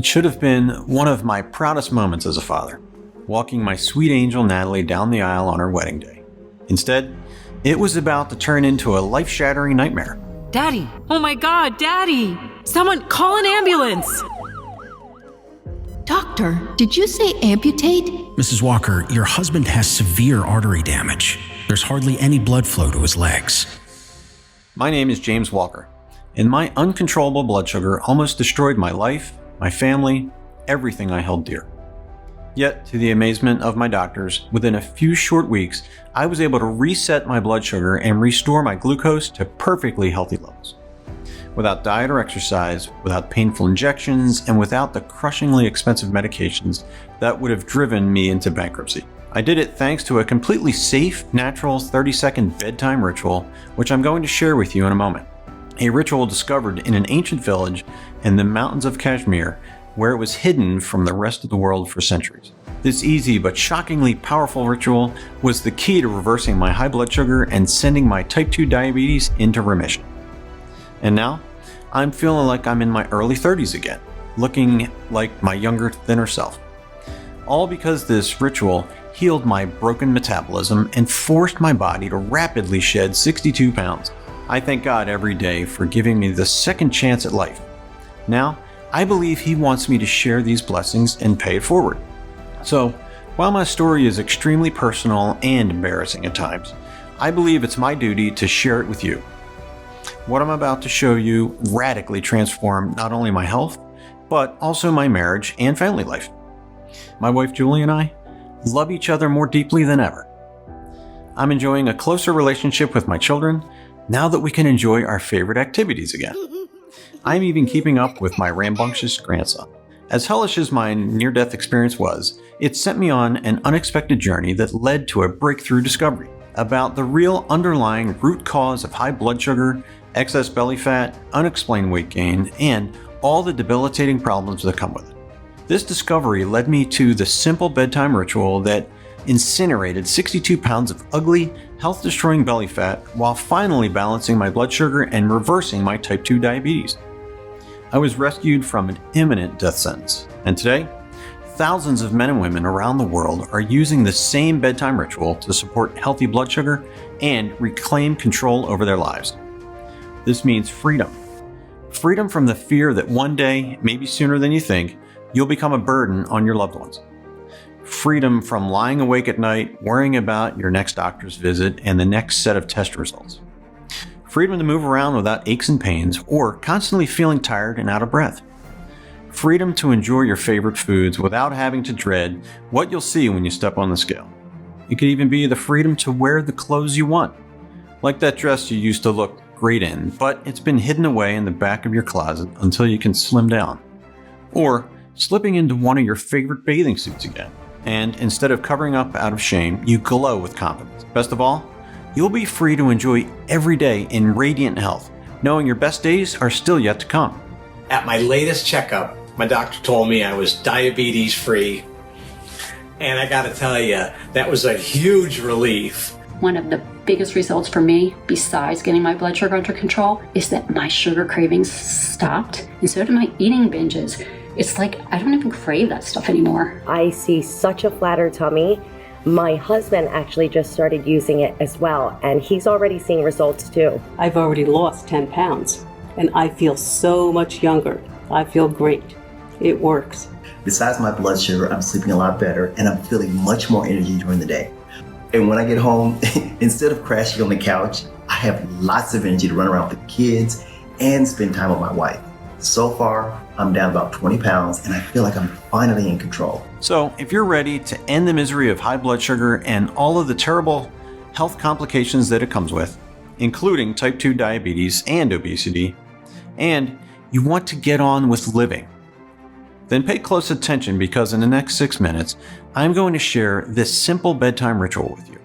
should have been one of my proudest moments as a father, walking my sweet angel Natalie down the aisle on her wedding day. Instead, it was about to turn into a life-shattering nightmare. Daddy! Oh my God, Daddy! Someone call an ambulance! Doctor, did you say amputate? Mrs. Walker, your husband has severe artery damage. There's hardly any blood flow to his legs. My name is James Walker, and my uncontrollable blood sugar almost destroyed my life, my family, everything I held dear. Yet, to the amazement of my doctors, within a few short weeks, I was able to reset my blood sugar and restore my glucose to perfectly healthy levels. Without diet or exercise, without painful injections, and without the crushingly expensive medications that would have driven me into bankruptcy. I did it thanks to a completely safe, natural 30-second bedtime ritual, which I'm going to share with you in a moment. A ritual discovered in an ancient village in the mountains of Kashmir, where it was hidden from the rest of the world for centuries. This easy but shockingly powerful ritual was the key to reversing my high blood sugar and sending my type 2 diabetes into remission. And now, I'm feeling like I'm in my early 30s again, looking like my younger, thinner self. All because this ritual healed my broken metabolism and forced my body to rapidly shed 62 pounds. I thank God every day for giving me the second chance at life. Now, I believe He wants me to share these blessings and pay it forward. So, while my story is extremely personal and embarrassing at times, I believe it's my duty to share it with you. What I'm about to show you radically transformed not only my health, but also my marriage and family life. My wife Julie and I love each other more deeply than ever. I'm enjoying a closer relationship with my children now that we can enjoy our favorite activities again. I'm even keeping up with my rambunctious grandson. As hellish as my near-death experience was, it sent me on an unexpected journey that led to a breakthrough discovery about the real underlying root cause of high blood sugar, excess belly fat, unexplained weight gain, and all the debilitating problems that come with it. This discovery led me to the simple bedtime ritual that incinerated 62 pounds of ugly, health-destroying belly fat while finally balancing my blood sugar and reversing my type 2 diabetes. I was rescued from an imminent death sentence, and today, thousands of men and women around the world are using the same bedtime ritual to support healthy blood sugar and reclaim control over their lives. This means freedom. Freedom from the fear that one day, maybe sooner than you think, you'll become a burden on your loved ones. Freedom from lying awake at night, worrying about your next doctor's visit and the next set of test results. Freedom to move around without aches and pains or constantly feeling tired and out of breath. Freedom to enjoy your favorite foods without having to dread what you'll see when you step on the scale. It could even be the freedom to wear the clothes you want, like that dress you used to look great in, but it's been hidden away in the back of your closet until you can slim down. Or slipping into one of your favorite bathing suits again, and instead of covering up out of shame, you glow with confidence. Best of all, you'll be free to enjoy every day in radiant health, knowing your best days are still yet to come. At my latest checkup, my doctor told me I was diabetes free. And I gotta tell you, that was a huge relief. One of the biggest results for me, besides getting my blood sugar under control, is that my sugar cravings stopped, and so did my eating binges. It's like I don't even crave that stuff anymore. I see such a flatter tummy. My husband actually just started using it as well, and he's already seeing results too. I've already lost 10 pounds, and I feel so much younger. I feel great. It works. Besides my blood sugar, I'm sleeping a lot better, and I'm feeling much more energy during the day. And when I get home, instead of crashing on the couch, I have lots of energy to run around with the kids and spend time with my wife. So far, I'm down about 20 pounds, and I feel like I'm finally in control. So, if you're ready to end the misery of high blood sugar and all of the terrible health complications that it comes with, including type 2 diabetes and obesity, and you want to get on with living, then pay close attention because in the next 6 minutes, I'm going to share this simple bedtime ritual with you.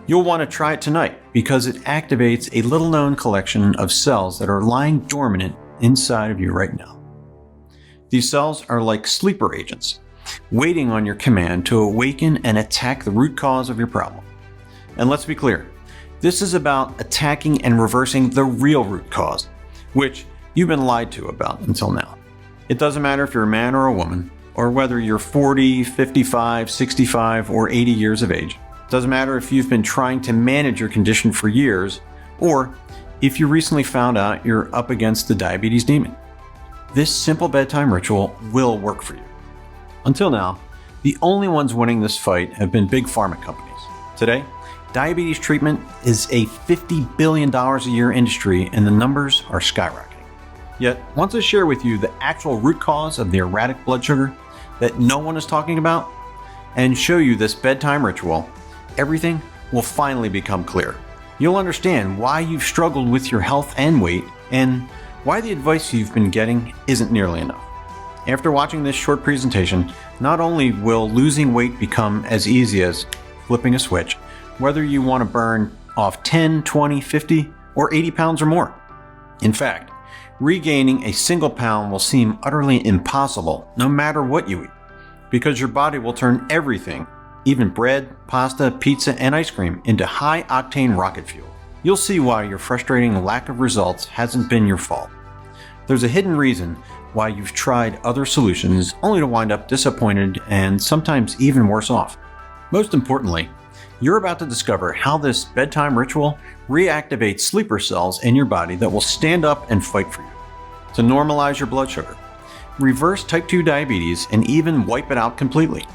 You'll want to try it tonight because it activates a little-known collection of cells that are lying dormant inside of you right now. These cells are like sleeper agents, waiting on your command to awaken and attack the root cause of your problem. And let's be clear, this is about attacking and reversing the real root cause, which you've been lied to about until now. It doesn't matter if you're a man or a woman, or whether you're 40, 55, 65, or 80 years of age. It doesn't matter if you've been trying to manage your condition for years, or if you recently found out you're up against the diabetes demon. This simple bedtime ritual will work for you. Until now, the only ones winning this fight have been big pharma companies. Today, diabetes treatment is a $50 billion a year industry, and the numbers are skyrocketing. Yet, once I share with you the actual root cause of the erratic blood sugar that no one is talking about, and show you this bedtime ritual, everything will finally become clear. You'll understand why you've struggled with your health and weight, and why the advice you've been getting isn't nearly enough. After watching this short presentation, not only will losing weight become as easy as flipping a switch, whether you want to burn off 10, 20, 50, or 80 pounds or more. In fact, regaining a single pound will seem utterly impossible no matter what you eat, because your body will turn everything, even bread, pasta, pizza, and ice cream, into high-octane rocket fuel. You'll see why your frustrating lack of results hasn't been your fault. There's a hidden reason why you've tried other solutions only to wind up disappointed and sometimes even worse off. Most importantly, you're about to discover how this bedtime ritual reactivates sleeper cells in your body that will stand up and fight for you. To normalize your blood sugar, reverse type 2 diabetes, and even wipe it out completely.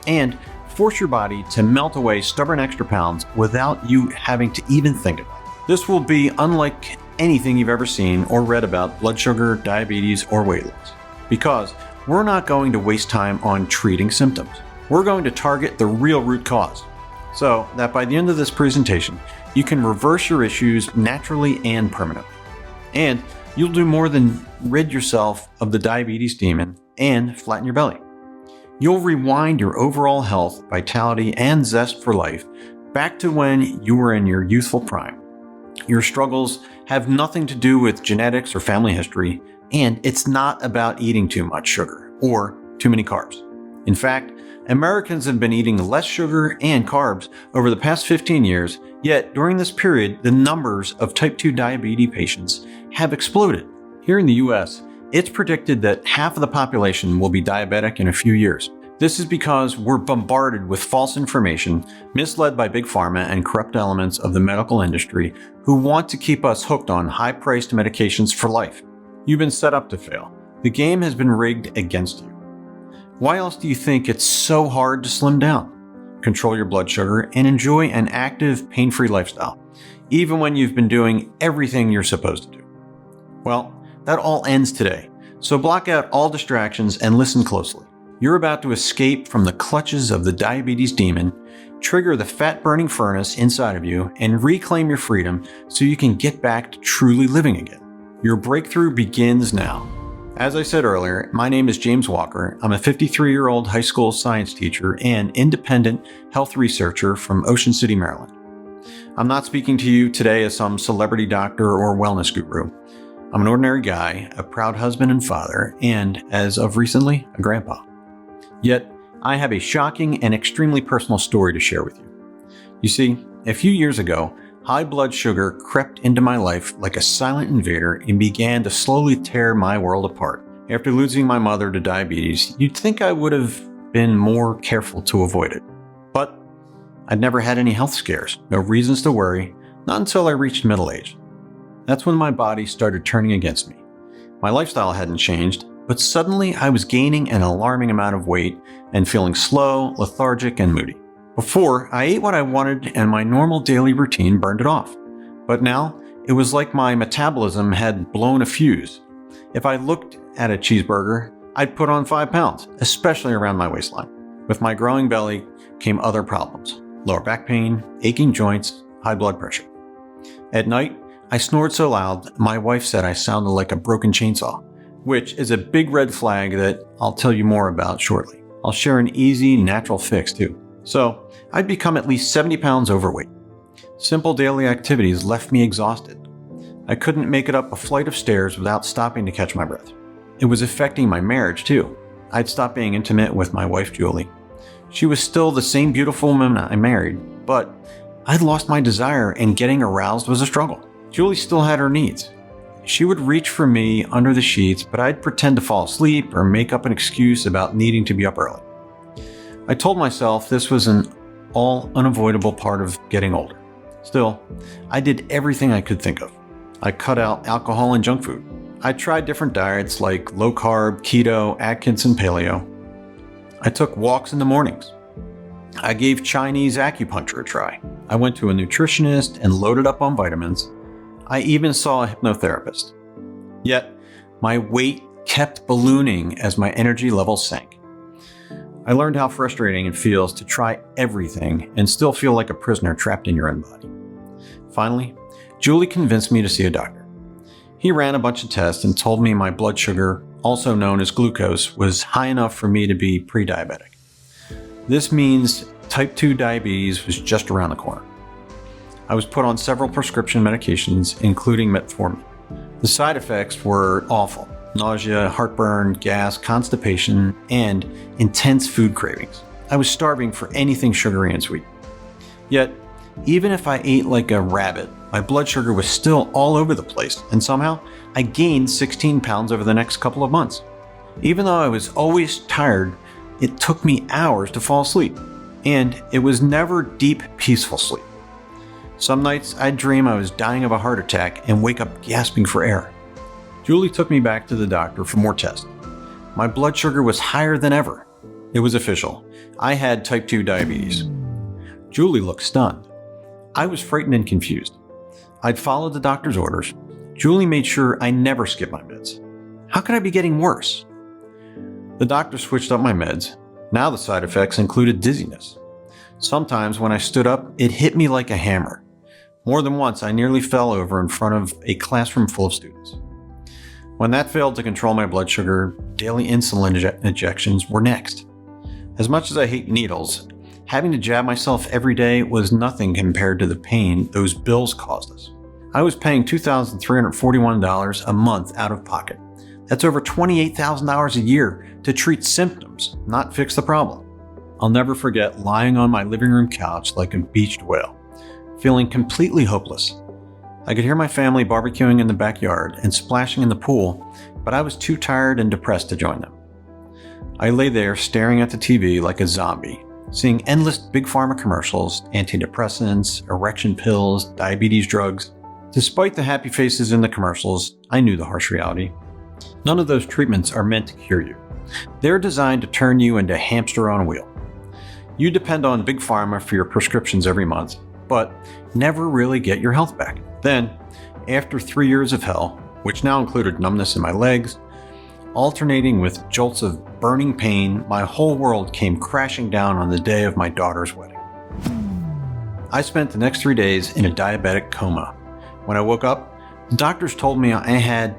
And force your body to melt away stubborn extra pounds without you having to even think about it. This will be unlike anything you've ever seen or read about blood sugar, diabetes, or weight loss. Because we're not going to waste time on treating symptoms. We're going to target the real root cause, so that by the end of this presentation, you can reverse your issues naturally and permanently. And you'll do more than rid yourself of the diabetes demon and flatten your belly. You'll rewind your overall health, vitality, and zest for life back to when you were in your youthful prime. Your struggles have nothing to do with genetics or family history, and it's not about eating too much sugar or too many carbs. In fact, Americans have been eating less sugar and carbs over the past 15 years, yet during this period, the numbers of type 2 diabetes patients have exploded. Here in the US, it's predicted that half of the population will be diabetic in a few years. This is because we're bombarded with false information, misled by big pharma and corrupt elements of the medical industry who want to keep us hooked on high-priced medications for life. You've been set up to fail. The game has been rigged against you. Why else do you think it's so hard to slim down, control your blood sugar, and enjoy an active, pain-free lifestyle, even when you've been doing everything you're supposed to do? Well, that all ends today, so block out all distractions and listen closely. You're about to escape from the clutches of the diabetes demon, trigger the fat-burning furnace inside of you, and reclaim your freedom so you can get back to truly living again. Your breakthrough begins now. As I said earlier, my name is James Walker. I'm a 53-year-old high school science teacher and independent health researcher from Ocean City, Maryland. I'm not speaking to you today as some celebrity doctor or wellness guru. I'm an ordinary guy, a proud husband and father, and, as of recently, a grandpa. Yet, I have a shocking and extremely personal story to share with you. You see, a few years ago, high blood sugar crept into my life like a silent invader and began to slowly tear my world apart. After losing my mother to diabetes, you'd think I would have been more careful to avoid it. But I'd never had any health scares, no reasons to worry, not until I reached middle age. That's when my body started turning against me. My lifestyle hadn't changed, but suddenly I was gaining an alarming amount of weight and feeling slow, lethargic, and moody. Before, I ate what I wanted and my normal daily routine burned it off. But now, it was like my metabolism had blown a fuse. If I looked at a cheeseburger, I'd put on 5 pounds, especially around my waistline. With my growing belly came other problems: lower back pain, aching joints, high blood pressure. At night, I snored so loud, my wife said I sounded like a broken chainsaw, which is a big red flag that I'll tell you more about shortly. I'll share an easy, natural fix too. So, I'd become at least 70 pounds overweight. Simple daily activities left me exhausted. I couldn't make it up a flight of stairs without stopping to catch my breath. It was affecting my marriage too. I'd stopped being intimate with my wife, Julie. She was still the same beautiful woman I married, but I'd lost my desire and getting aroused was a struggle. Julie still had her needs. She would reach for me under the sheets, but I'd pretend to fall asleep or make up an excuse about needing to be up early. I told myself this was an all unavoidable part of getting older. Still, I did everything I could think of. I cut out alcohol and junk food. I tried different diets like low carb, keto, Atkins, and paleo. I took walks in the mornings. I gave Chinese acupuncture a try. I went to a nutritionist and loaded up on vitamins. I even saw a hypnotherapist. Yet, my weight kept ballooning as my energy levels sank. I learned how frustrating it feels to try everything and still feel like a prisoner trapped in your own body. Finally, Julie convinced me to see a doctor. He ran a bunch of tests and told me my blood sugar, also known as glucose, was high enough for me to be pre-diabetic. This means type 2 diabetes was just around the corner. I was put on several prescription medications, including metformin. The side effects were awful: nausea, heartburn, gas, constipation, and intense food cravings. I was starving for anything sugary and sweet. Yet, even if I ate like a rabbit, my blood sugar was still all over the place, and somehow I gained 16 pounds over the next couple of months. Even though I was always tired, it took me hours to fall asleep, and it was never deep, peaceful sleep. Some nights I'd dream I was dying of a heart attack and wake up gasping for air. Julie took me back to the doctor for more tests. My blood sugar was higher than ever. It was official. I had type 2 diabetes. Julie looked stunned. I was frightened and confused. I'd followed the doctor's orders. Julie made sure I never skipped my meds. How could I be getting worse? The doctor switched up my meds. Now the side effects included dizziness. Sometimes when I stood up, it hit me like a hammer. More than once, I nearly fell over in front of a classroom full of students. When that failed to control my blood sugar, daily insulin injections were next. As much as I hate needles, having to jab myself every day was nothing compared to the pain those bills caused us. I was paying $2,341 a month out of pocket. That's over $28,000 a year to treat symptoms, not fix the problem. I'll never forget lying on my living room couch like a beached whale, feeling completely hopeless. I could hear my family barbecuing in the backyard and splashing in the pool, but I was too tired and depressed to join them. I lay there staring at the TV like a zombie, seeing endless big pharma commercials, antidepressants, erection pills, diabetes drugs. Despite the happy faces in the commercials, I knew the harsh reality. None of those treatments are meant to cure you. They're designed to turn you into a hamster on a wheel. You depend on big pharma for your prescriptions every month, but never really get your health back. Then, after 3 years of hell, which now included numbness in my legs, alternating with jolts of burning pain, my whole world came crashing down on the day of my daughter's wedding. I spent the next 3 days in a diabetic coma. When I woke up, the doctors told me I had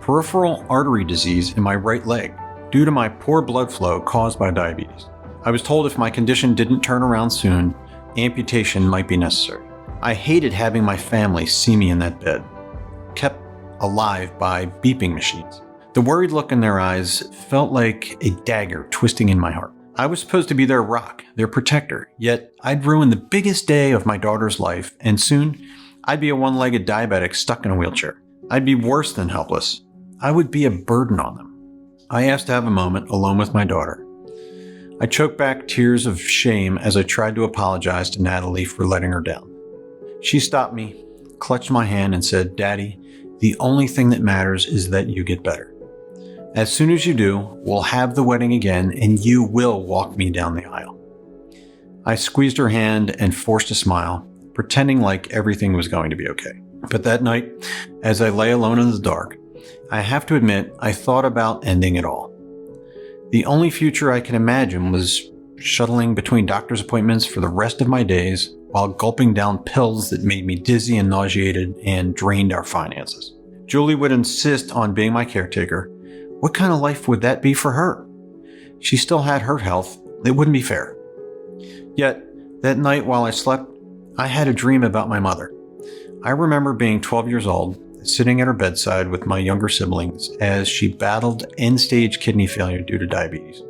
peripheral artery disease in my right leg due to my poor blood flow caused by diabetes. I was told if my condition didn't turn around soon, amputation might be necessary. I hated having my family see me in that bed, kept alive by beeping machines. The worried look in their eyes felt like a dagger twisting in my heart. I was supposed to be their rock, their protector, yet I'd ruined the biggest day of my daughter's life, and soon I'd be a one-legged diabetic stuck in a wheelchair. I'd be worse than helpless. I would be a burden on them. I asked to have a moment alone with my daughter. I choked back tears of shame as I tried to apologize to Natalie for letting her down. She stopped me, clutched my hand, and said, "Daddy, the only thing that matters is that you get better. As soon as you do, we'll have the wedding again and you will walk me down the aisle." I squeezed her hand and forced a smile, pretending like everything was going to be okay. But that night, as I lay alone in the dark, I have to admit I thought about ending it all. The only future I could imagine was shuttling between doctor's appointments for the rest of my days while gulping down pills that made me dizzy and nauseated and drained our finances. Julie would insist on being my caretaker. What kind of life would that be for her? She still had her health. It wouldn't be fair. Yet, that night while I slept, I had a dream about my mother. I remember being 12 years old, sitting at her bedside with my younger siblings as she battled end-stage kidney failure due to diabetes.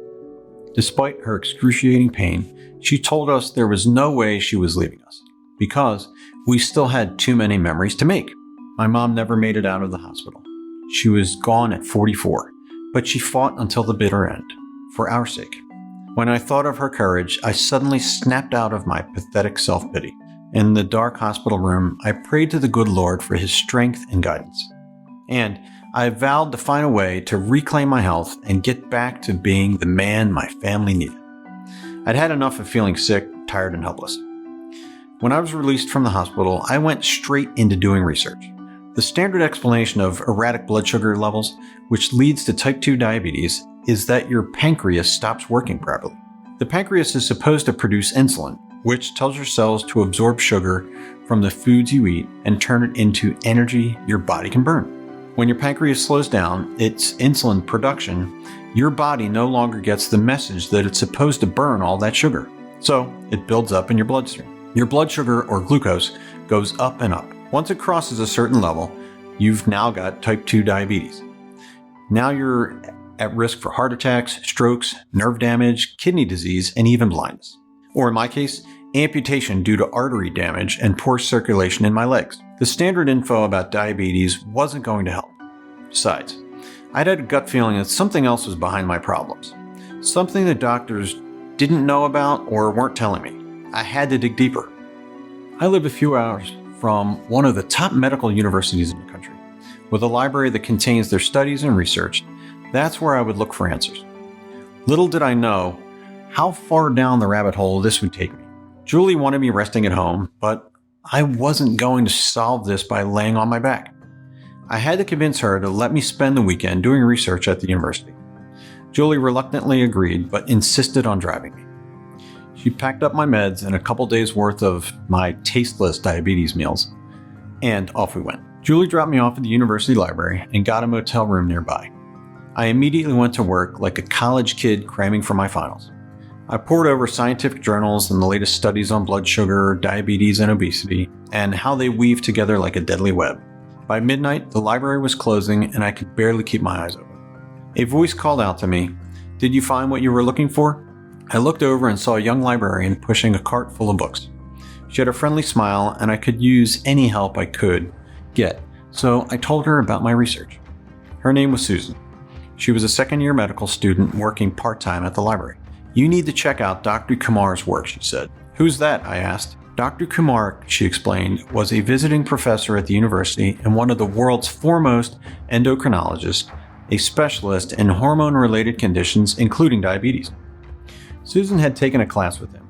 Despite her excruciating pain, she told us there was no way she was leaving us because we still had too many memories to make. My mom never made it out of the hospital. She was gone at 44, but she fought until the bitter end, for our sake. When I thought of her courage, I suddenly snapped out of my pathetic self-pity. In the dark hospital room, I prayed to the good Lord for his strength and guidance. And I vowed to find a way to reclaim my health and get back to being the man my family needed. I'd had enough of feeling sick, tired, and helpless. When I was released from the hospital, I went straight into doing research. The standard explanation of erratic blood sugar levels, which leads to type 2 diabetes, is that your pancreas stops working properly. The pancreas is supposed to produce insulin, which tells your cells to absorb sugar from the foods you eat and turn it into energy your body can burn. When your pancreas slows down its insulin production, your body no longer gets the message that it's supposed to burn all that sugar. So it builds up in your bloodstream. Your blood sugar, or glucose, goes up and up. Once it crosses a certain level, you've now got type 2 diabetes. Now you're at risk for heart attacks, strokes, nerve damage, kidney disease, and even blindness. Or in my case, amputation due to artery damage and poor circulation in my legs. The standard info about diabetes wasn't going to help. Besides, I'd had a gut feeling that something else was behind my problems. Something the doctors didn't know about or weren't telling me. I had to dig deeper. I live a few hours from one of the top medical universities in the country, with a library that contains their studies and research. That's where I would look for answers. Little did I know how far down the rabbit hole this would take me. Julie wanted me resting at home, but I wasn't going to solve this by laying on my back. I had to convince her to let me spend the weekend doing research at the university. Julie reluctantly agreed, but insisted on driving me. She packed up my meds and a couple days worth of my tasteless diabetes meals, and off we went. Julie dropped me off at the university library and got a motel room nearby. I immediately went to work like a college kid cramming for my finals. I pored over scientific journals and the latest studies on blood sugar, diabetes, and obesity, and how they weave together like a deadly web. By midnight, the library was closing and I could barely keep my eyes open. A voice called out to me, "Did you find what you were looking for?" I looked over and saw a young librarian pushing a cart full of books. She had a friendly smile and I could use any help I could get, so I told her about my research. Her name was Susan. She was a second-year medical student working part-time at the library. "You need to check out Dr. Kumar's work," she said. "Who's that?" I asked. Dr. Kumar, she explained, was a visiting professor at the university and one of the world's foremost endocrinologists, a specialist in hormone-related conditions, including diabetes. Susan had taken a class with him.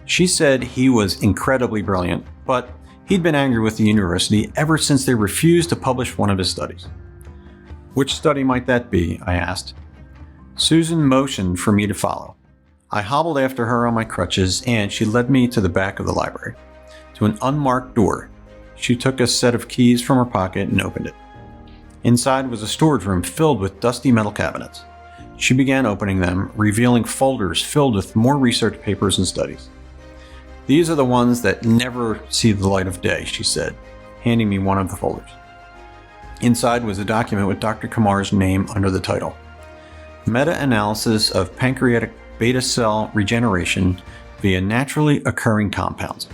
She said he was incredibly brilliant, but he'd been angry with the university ever since they refused to publish one of his studies. "Which study might that be?" I asked. Susan motioned for me to follow. I hobbled after her on my crutches, and she led me to the back of the library, to an unmarked door. She took a set of keys from her pocket and opened it. Inside was a storage room filled with dusty metal cabinets. She began opening them, revealing folders filled with more research papers and studies. "These are the ones that never see the light of day," she said, handing me one of the folders. Inside was a document with Dr. Kumar's name under the title, "Meta-analysis of pancreatic beta cell regeneration via naturally occurring compounds."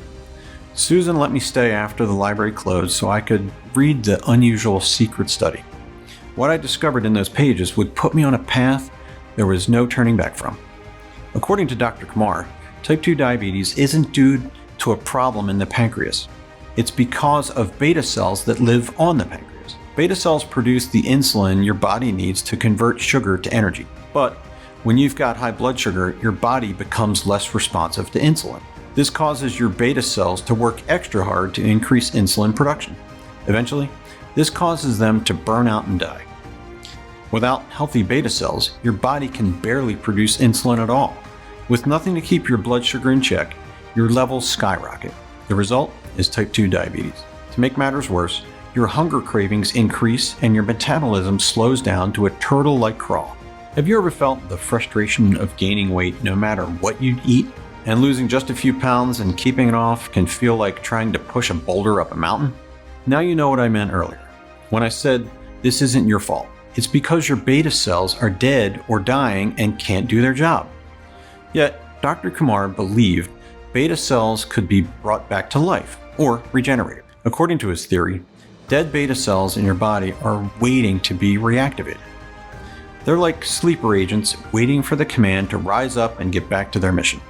Susan let me stay after the library closed so I could read the unusual secret study. What I discovered in those pages would put me on a path there was no turning back from. According to Dr. Kumar, type 2 diabetes isn't due to a problem in the pancreas. It's because of beta cells that live on the pancreas. Beta cells produce the insulin your body needs to convert sugar to energy. But when you've got high blood sugar, your body becomes less responsive to insulin. This causes your beta cells to work extra hard to increase insulin production. Eventually, this causes them to burn out and die. Without healthy beta cells, your body can barely produce insulin at all. With nothing to keep your blood sugar in check, your levels skyrocket. The result is type 2 diabetes. To make matters worse, your hunger cravings increase and your metabolism slows down to a turtle-like crawl. Have you ever felt the frustration of gaining weight no matter what you eat? And losing just a few pounds and keeping it off can feel like trying to push a boulder up a mountain? Now you know what I meant earlier when I said this isn't your fault. It's because your beta cells are dead or dying and can't do their job. Yet, Dr. Kumar believed beta cells could be brought back to life or regenerated. According to his theory, Dead beta cells in your body are waiting to be reactivated. They're like sleeper agents waiting for the command to rise up and get back to their mission.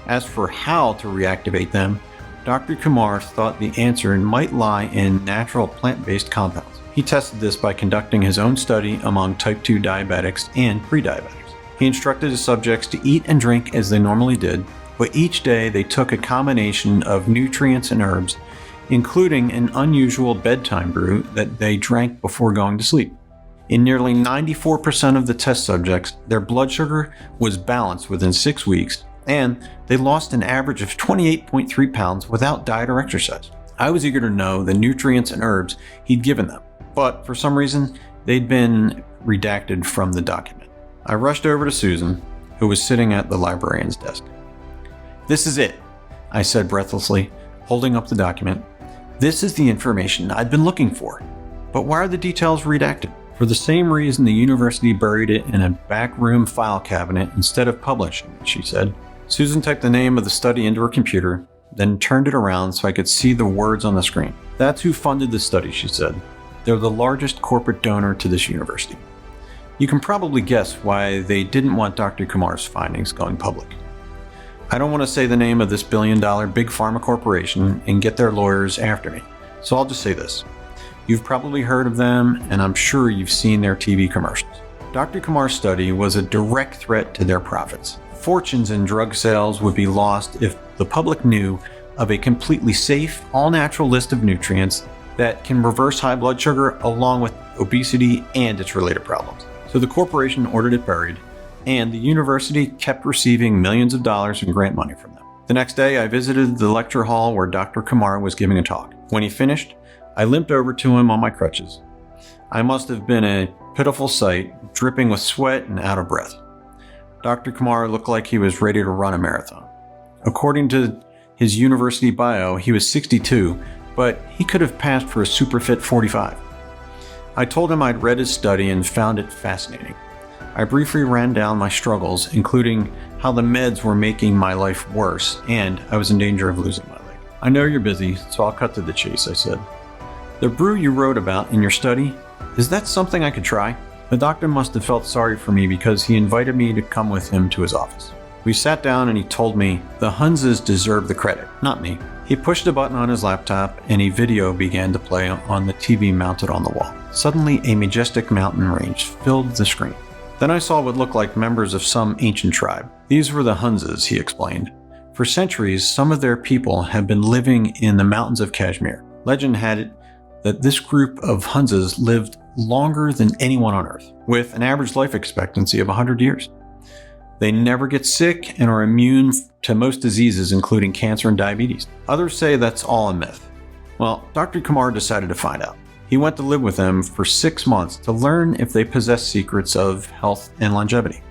As for how to reactivate them, Dr. Kumar thought the answer might lie in natural plant-based compounds. He tested this by conducting his own study among type 2 diabetics and pre-diabetics. He instructed his subjects to eat and drink as they normally did, but each day they took a combination of nutrients and herbs, including an unusual bedtime brew that they drank before going to sleep. In nearly 94% of the test subjects, their blood sugar was balanced within 6 weeks, and they lost an average of 28.3 pounds without diet or exercise. I was eager to know the nutrients and herbs he'd given them, but for some reason, they'd been redacted from the document. I rushed over to Susan, who was sitting at the librarian's desk. "This is it," I said breathlessly, holding up the document. "This is the information I'd been looking for. But why are the details redacted?" "For the same reason the university buried it in a backroom file cabinet instead of publishing it," she said. Susan typed the name of the study into her computer, then turned it around so I could see the words on the screen. "That's who funded the study," she said. "They're the largest corporate donor to this university. You can probably guess why they didn't want Dr. Kumar's findings going public. I don't want to say the name of this billion-dollar big pharma corporation and get their lawyers after me, so I'll just say this. You've probably heard of them, and I'm sure you've seen their TV commercials. Dr. Kumar's study was a direct threat to their profits. Fortunes in drug sales would be lost if the public knew of a completely safe, all-natural list of nutrients that can reverse high blood sugar along with obesity and its related problems. So the corporation ordered it buried, and the university kept receiving millions of dollars in grant money from them. The next day, I visited the lecture hall where Dr. Kumar was giving a talk. When he finished, I limped over to him on my crutches. I must have been a pitiful sight, dripping with sweat and out of breath. Dr. Kumar looked like he was ready to run a marathon. According to his university bio, he was 62, but he could have passed for a super fit 45. I told him I'd read his study and found it fascinating. I briefly ran down my struggles, including how the meds were making my life worse, and I was in danger of losing my leg. "I know you're busy, so I'll cut to the chase," I said. "The brew you wrote about in your study, is that something I could try?" The doctor must have felt sorry for me because he invited me to come with him to his office. We sat down and he told me the Hunzes deserve the credit, not me. He pushed a button on his laptop and a video began to play on the TV mounted on the wall. Suddenly, a majestic mountain range filled the screen. Then I saw what looked like members of some ancient tribe. These were the Hunzes, he explained. For centuries, some of their people have been living in the mountains of Kashmir. Legend had it that this group of Hunzes lived longer than anyone on Earth, with an average life expectancy of 100 years. They never get sick and are immune to most diseases, including cancer and diabetes. Others say that's all a myth. Well, Dr. Kumar decided to find out. He went to live with them for 6 months to learn if they possess secrets of health and longevity.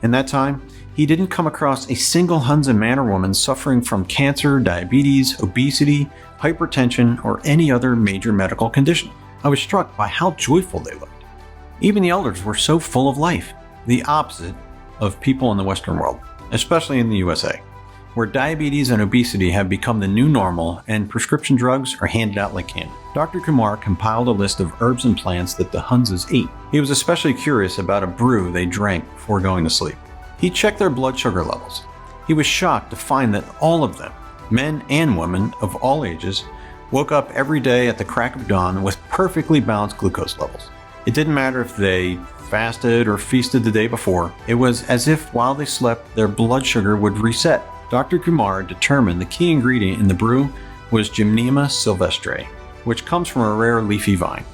In that time, he didn't come across a single Hunza man or woman suffering from cancer, diabetes, obesity, hypertension, or any other major medical condition. I was struck by how joyful they looked. Even the elders were so full of life, the opposite of people in the Western world, especially in the USA, where diabetes and obesity have become the new normal and prescription drugs are handed out like candy. Dr. Kumar compiled a list of herbs and plants that the Hunzes ate. He was especially curious about a brew they drank before going to sleep. He checked their blood sugar levels. He was shocked to find that all of them, men and women of all ages, woke up every day at the crack of dawn with perfectly balanced glucose levels. It didn't matter if they fasted or feasted the day before. It was as if while they slept, their blood sugar would reset. Dr. Kumar determined the key ingredient in the brew was Gymnema sylvestre, which comes from a rare leafy vine.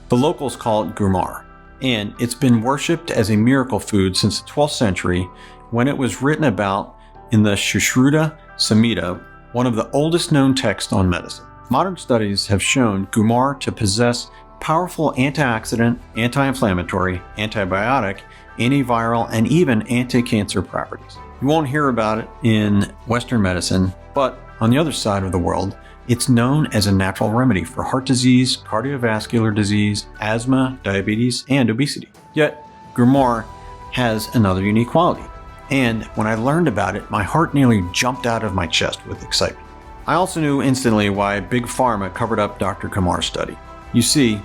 The locals call it gurmar, and it's been worshipped as a miracle food since the 12th century when it was written about in the Sushruta Samhita, one of the oldest known texts on medicine. Modern studies have shown gurmar to possess powerful antioxidant, anti-inflammatory, antibiotic, antiviral, and even anti-cancer properties. You won't hear about it in Western medicine, but on the other side of the world, it's known as a natural remedy for heart disease, cardiovascular disease, asthma, diabetes, and obesity. Yet, gurmar has another unique quality. And when I learned about it, my heart nearly jumped out of my chest with excitement. I also knew instantly why Big Pharma covered up Dr. Kumar's study. You see,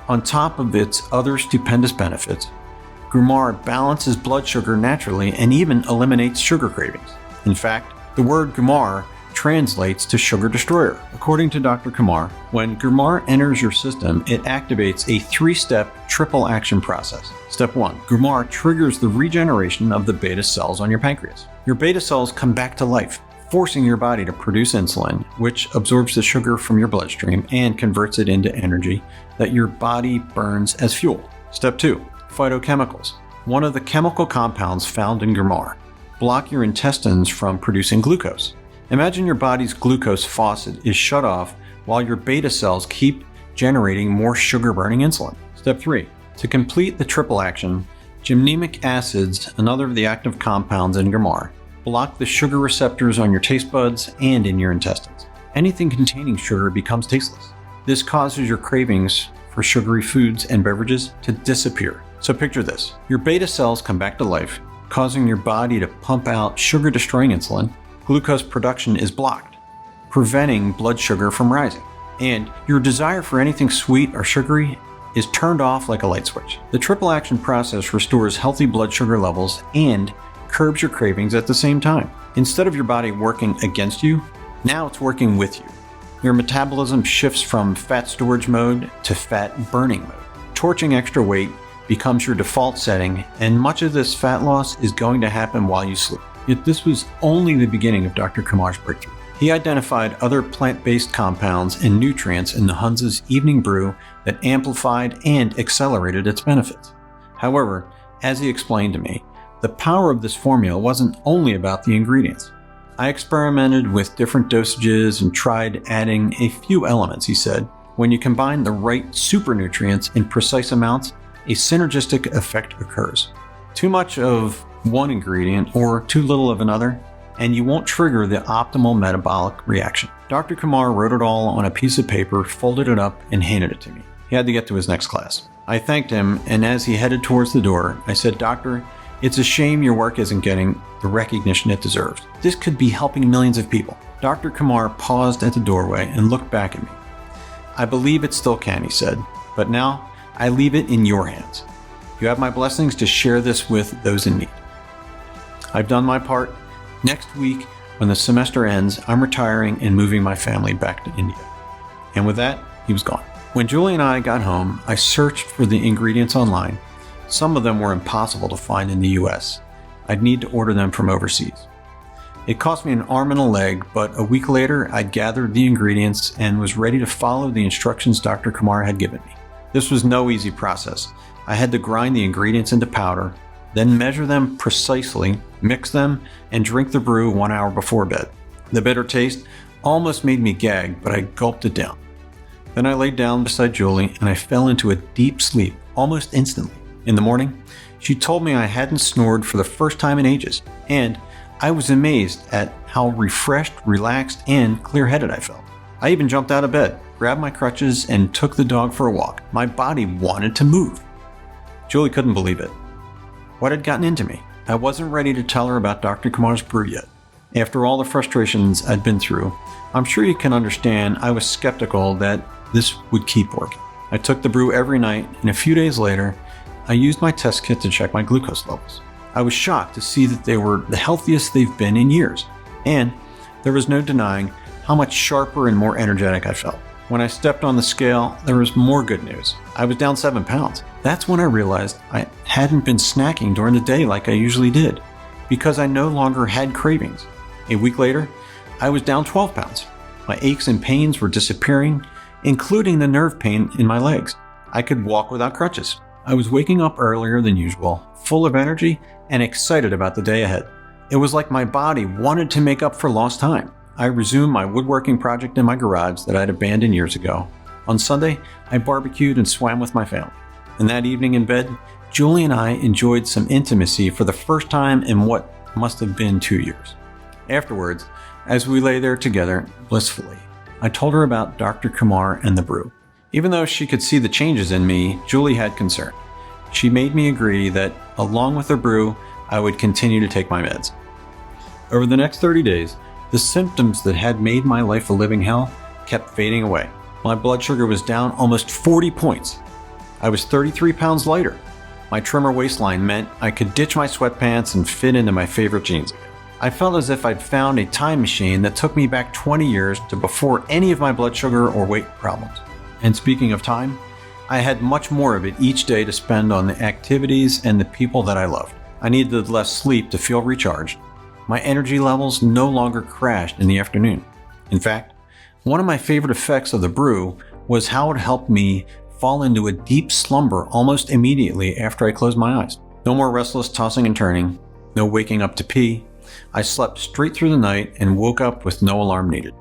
on top of its other stupendous benefits, Grumar balances blood sugar naturally and even eliminates sugar cravings. In fact, the word Grumar translates to sugar destroyer. According to Dr. Kumar, when Grumar enters your system, it activates a 3-step triple action process. Step 1. Grumar triggers the regeneration of the beta cells on your pancreas. Your beta cells come back to life, forcing your body to produce insulin, which absorbs the sugar from your bloodstream and converts it into energy that your body burns as fuel. Step 2. Phytochemicals. One of the chemical compounds found in Grumar block your intestines from producing glucose. Imagine your body's glucose faucet is shut off while your beta cells keep generating more sugar-burning insulin. Step 3. To complete the triple action, gymnemic acids, another of the active compounds in Grumar, block the sugar receptors on your taste buds and in your intestines. Anything containing sugar becomes tasteless. This causes your cravings for sugary foods and beverages to disappear. So picture this. Your beta cells come back to life, causing your body to pump out sugar-destroying insulin. Glucose production is blocked, preventing blood sugar from rising. And your desire for anything sweet or sugary is turned off like a light switch. The triple action process restores healthy blood sugar levels and curbs your cravings at the same time. Instead of your body working against you, now it's working with you. Your metabolism shifts from fat storage mode to fat burning mode. Torching extra weight becomes your default setting, and much of this fat loss is going to happen while you sleep. Yet this was only the beginning of Dr. Kumar's breakthrough. He identified other plant-based compounds and nutrients in the Hunza's evening brew that amplified and accelerated its benefits. However, as he explained to me, the power of this formula wasn't only about the ingredients. I experimented with different dosages and tried adding a few elements, he said. When you combine the right supernutrients in precise amounts, a synergistic effect occurs. Too much of one ingredient or too little of another, and you won't trigger the optimal metabolic reaction. Dr. Kumar wrote it all on a piece of paper, folded it up, and handed it to me. He had to get to his next class. I thanked him, and as he headed towards the door, I said, "Doctor, it's a shame your work isn't getting the recognition it deserves. This could be helping millions of people." Dr. Kumar paused at the doorway and looked back at me. "I believe it still can," he said, "but now I leave it in your hands. You have my blessings to share this with those in need." I've done my part. Next week, when the semester ends, I'm retiring and moving my family back to India. And with that, he was gone. When Julie and I got home, I searched for the ingredients online. Some of them were impossible to find in the US. I'd need to order them from overseas. It cost me an arm and a leg, but a week later, I'd gathered the ingredients and was ready to follow the instructions Dr. Kumar had given me. This was no easy process. I had to grind the ingredients into powder, then measure them precisely, mix them, and drink the brew 1 hour before bed. The bitter taste almost made me gag, but I gulped it down. Then I laid down beside Julie and I fell into a deep sleep almost instantly. In the morning, she told me I hadn't snored for the first time in ages, and I was amazed at how refreshed, relaxed, and clear-headed I felt. I even jumped out of bed, grabbed my crutches, and took the dog for a walk. My body wanted to move. Julie couldn't believe it. What had gotten into me? I wasn't ready to tell her about Dr. Kumar's brew yet. After all the frustrations I'd been through, I'm sure you can understand I was skeptical that this would keep working. I took the brew every night, and a few days later, I used my test kit to check my glucose levels. I was shocked to see that they were the healthiest they've been in years, and there was no denying how much sharper and more energetic I felt. When I stepped on the scale, there was more good news. I was down 7 pounds. That's when I realized I hadn't been snacking during the day like I usually did, because I no longer had cravings. A week later, I was down 12 pounds. My aches and pains were disappearing, including the nerve pain in my legs. I could walk without crutches. I was waking up earlier than usual, full of energy and excited about the day ahead. It was like my body wanted to make up for lost time. I resumed my woodworking project in my garage that I'd abandoned years ago. On Sunday, I barbecued and swam with my family. And that evening in bed, Julie and I enjoyed some intimacy for the first time in what must have been 2 years. Afterwards, as we lay there together blissfully, I told her about Dr. Kumar and the brew. Even though she could see the changes in me, Julie had concern. She made me agree that, along with the brew, I would continue to take my meds. Over the next 30 days, The symptoms that had made my life a living hell kept fading away. My blood sugar was down almost 40 points. I was 33 pounds lighter. My trimmer waistline meant I could ditch my sweatpants and fit into my favorite jeans. I felt as if I'd found a time machine that took me back 20 years to before any of my blood sugar or weight problems. And speaking of time, I had much more of it each day to spend on the activities and the people that I loved. I needed less sleep to feel recharged. My energy levels no longer crashed in the afternoon. In fact, one of my favorite effects of the brew was how it helped me fall into a deep slumber almost immediately after I closed my eyes. No more restless tossing and turning, no waking up to pee. I slept straight through the night and woke up with no alarm needed.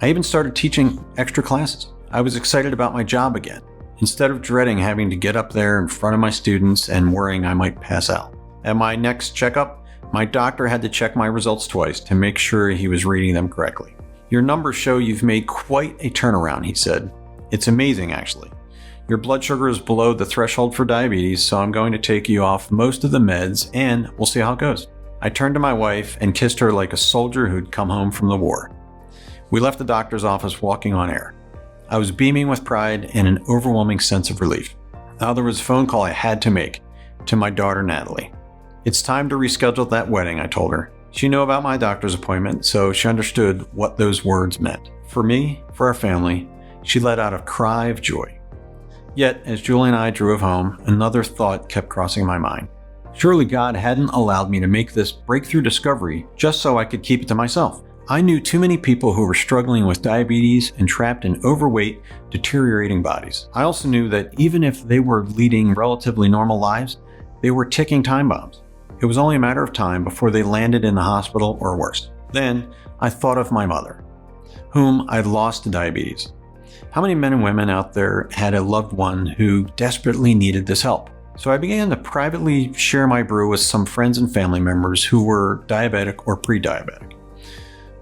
I even started teaching extra classes. I was excited about my job again, instead of dreading having to get up there in front of my students and worrying I might pass out. At my next checkup, my doctor had to check my results twice to make sure he was reading them correctly. "Your numbers show you've made quite a turnaround," he said. "It's amazing, actually. Your blood sugar is below the threshold for diabetes, so I'm going to take you off most of the meds and we'll see how it goes." I turned to my wife and kissed her like a soldier who'd come home from the war. We left the doctor's office walking on air. I was beaming with pride and an overwhelming sense of relief. Now there was a phone call I had to make to my daughter, Natalie. "It's time to reschedule that wedding," I told her. She knew about my doctor's appointment, so she understood what those words meant. For me, for our family, she let out a cry of joy. Yet, as Julie and I drove home, another thought kept crossing my mind. Surely God hadn't allowed me to make this breakthrough discovery just so I could keep it to myself. I knew too many people who were struggling with diabetes and trapped in overweight, deteriorating bodies. I also knew that even if they were leading relatively normal lives, they were ticking time bombs. It was only a matter of time before they landed in the hospital or worse. Then I thought of my mother, whom I'd lost to diabetes. How many men and women out there had a loved one who desperately needed this help? So I began to privately share my brew with some friends and family members who were diabetic or pre-diabetic.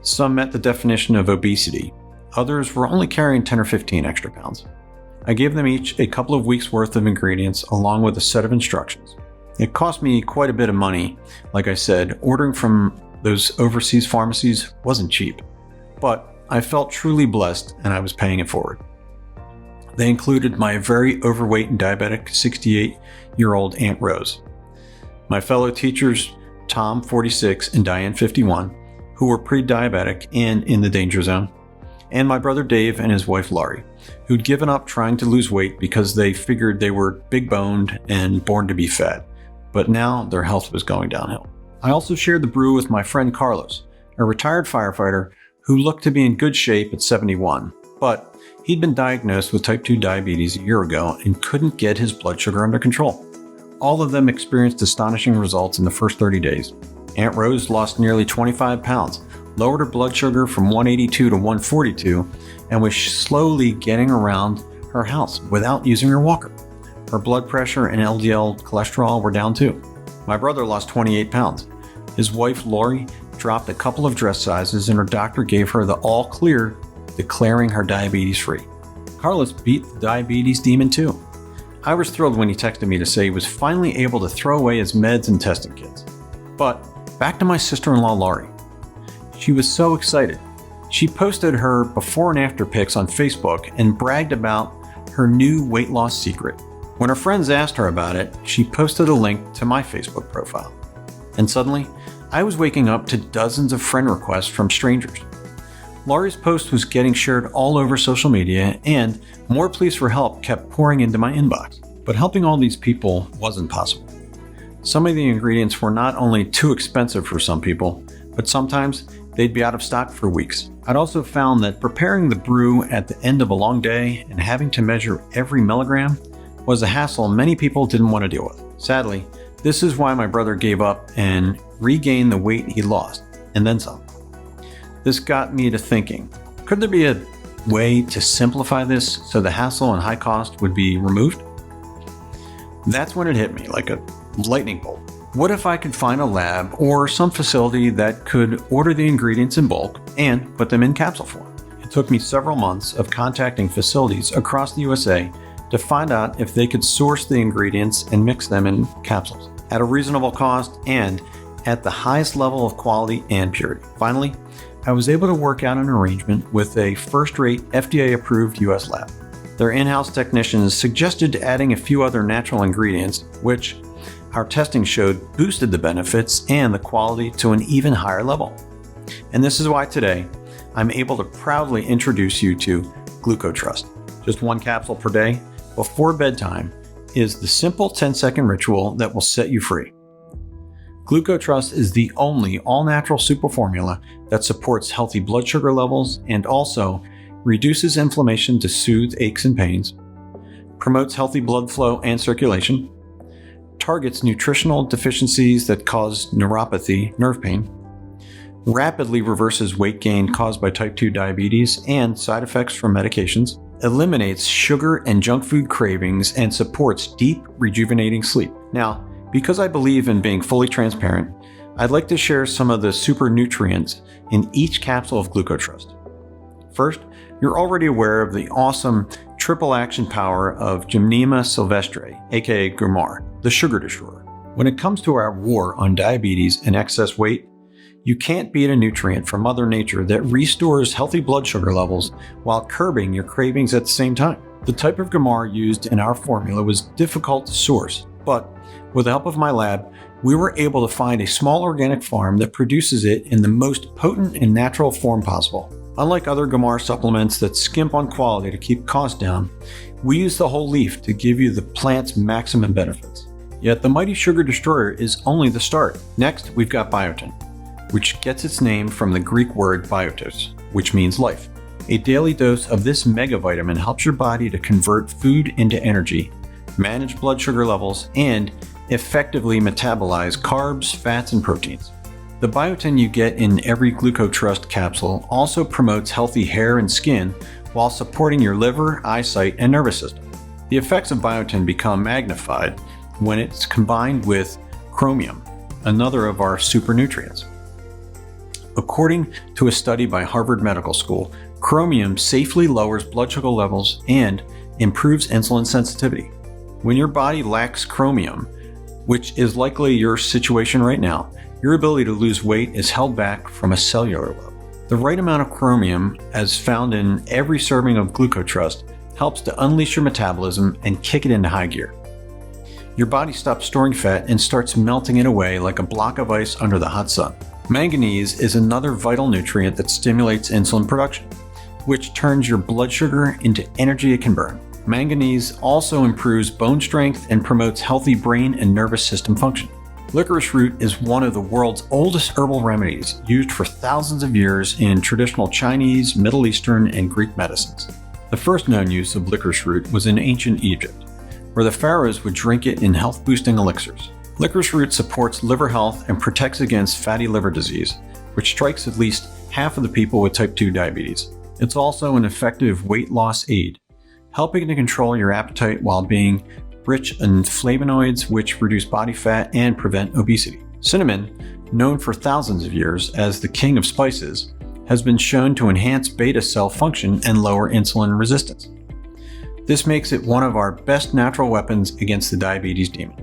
Some met the definition of obesity. Others were only carrying 10 or 15 extra pounds. I gave them each a couple of weeks' worth of ingredients along with a set of instructions. It cost me quite a bit of money. Like I said, ordering from those overseas pharmacies wasn't cheap. But I felt truly blessed and I was paying it forward. They included my very overweight and diabetic 68-year-old Aunt Rose, my fellow teachers Tom, 46, and Diane, 51, who were pre-diabetic and in the danger zone, and my brother Dave and his wife Laurie, who'd given up trying to lose weight because they figured they were big-boned and born to be fat, but now their health was going downhill. I also shared the brew with my friend Carlos, a retired firefighter who looked to be in good shape at 71, but he'd been diagnosed with type 2 diabetes a year ago and couldn't get his blood sugar under control. All of them experienced astonishing results in the first 30 days. Aunt Rose lost nearly 25 pounds, lowered her blood sugar from 182 to 142, and was slowly getting around her house without using her walker. Her blood pressure and LDL cholesterol were down too. My brother lost 28 pounds. His wife Laurie dropped a couple of dress sizes and her doctor gave her the all clear, declaring her diabetes free. Carlos beat the diabetes demon too. I was thrilled when he texted me to say he was finally able to throw away his meds and testing kits. But back to my sister-in-law Laurie. She was so excited. She posted her before and after pics on Facebook and bragged about her new weight loss secret. When her friends asked her about it, she posted a link to my Facebook profile. And suddenly, I was waking up to dozens of friend requests from strangers. Laurie's post was getting shared all over social media, and more pleas for help kept pouring into my inbox. But helping all these people wasn't possible. Some of the ingredients were not only too expensive for some people, but sometimes they'd be out of stock for weeks. I'd also found that preparing the brew at the end of a long day and having to measure every milligram was a hassle many people didn't want to deal with. Sadly, this is why my brother gave up and regained the weight he lost, and then some. This got me to thinking, could there be a way to simplify this so the hassle and high cost would be removed? That's when it hit me like a lightning bolt. What if I could find a lab or some facility that could order the ingredients in bulk and put them in capsule form? It took me several months of contacting facilities across the USA to find out if they could source the ingredients and mix them in capsules at a reasonable cost and at the highest level of quality and purity. Finally, I was able to work out an arrangement with a first-rate FDA-approved US lab. Their in-house technicians suggested adding a few other natural ingredients, which our testing showed boosted the benefits and the quality to an even higher level. And this is why today, I'm able to proudly introduce you to GlucoTrust. Just one capsule per day before bedtime is the simple 10-second ritual that will set you free. GlucoTrust is the only all-natural super formula that supports healthy blood sugar levels and also reduces inflammation to soothe aches and pains, promotes healthy blood flow and circulation, targets nutritional deficiencies that cause neuropathy, nerve pain, rapidly reverses weight gain caused by type 2 diabetes and side effects from medications, eliminates sugar and junk food cravings, and supports deep, rejuvenating sleep. Now, because I believe in being fully transparent, I'd like to share some of the super nutrients in each capsule of GlucoTrust. First, you're already aware of the awesome triple action power of Gymnema sylvestre, aka Gromar, the sugar destroyer. When it comes to our war on diabetes and excess weight, you can't beat a nutrient from Mother Nature that restores healthy blood sugar levels while curbing your cravings at the same time. The type of Gromar used in our formula was difficult to source, but with the help of my lab, we were able to find a small organic farm that produces it in the most potent and natural form possible. Unlike other Gromar supplements that skimp on quality to keep costs down, we use the whole leaf to give you the plant's maximum benefits. Yet the mighty sugar destroyer is only the start. Next, we've got biotin, which gets its name from the Greek word biotos, which means life. A daily dose of this megavitamin helps your body to convert food into energy, manage blood sugar levels, and effectively metabolize carbs, fats, and proteins. The biotin you get in every GlucoTrust capsule also promotes healthy hair and skin while supporting your liver, eyesight, and nervous system. The effects of biotin become magnified when it's combined with chromium, another of our super nutrients. According to a study by Harvard Medical School, chromium safely lowers blood sugar levels and improves insulin sensitivity. When your body lacks chromium, which is likely your situation right now, your ability to lose weight is held back from a cellular level. The right amount of chromium, as found in every serving of GlucoTrust, helps to unleash your metabolism and kick it into high gear. Your body stops storing fat and starts melting it away like a block of ice under the hot sun. Manganese is another vital nutrient that stimulates insulin production, which turns your blood sugar into energy it can burn. Manganese also improves bone strength and promotes healthy brain and nervous system function. Licorice root is one of the world's oldest herbal remedies, used for thousands of years in traditional Chinese, Middle Eastern, and Greek medicines. The first known use of licorice root was in ancient Egypt, where the pharaohs would drink it in health-boosting elixirs. Licorice root supports liver health and protects against fatty liver disease, which strikes at least half of the people with type 2 diabetes. It's also an effective weight loss aid, helping to control your appetite while being rich in flavonoids, which reduce body fat and prevent obesity. Cinnamon, known for thousands of years as the king of spices, has been shown to enhance beta cell function and lower insulin resistance. This makes it one of our best natural weapons against the diabetes demon.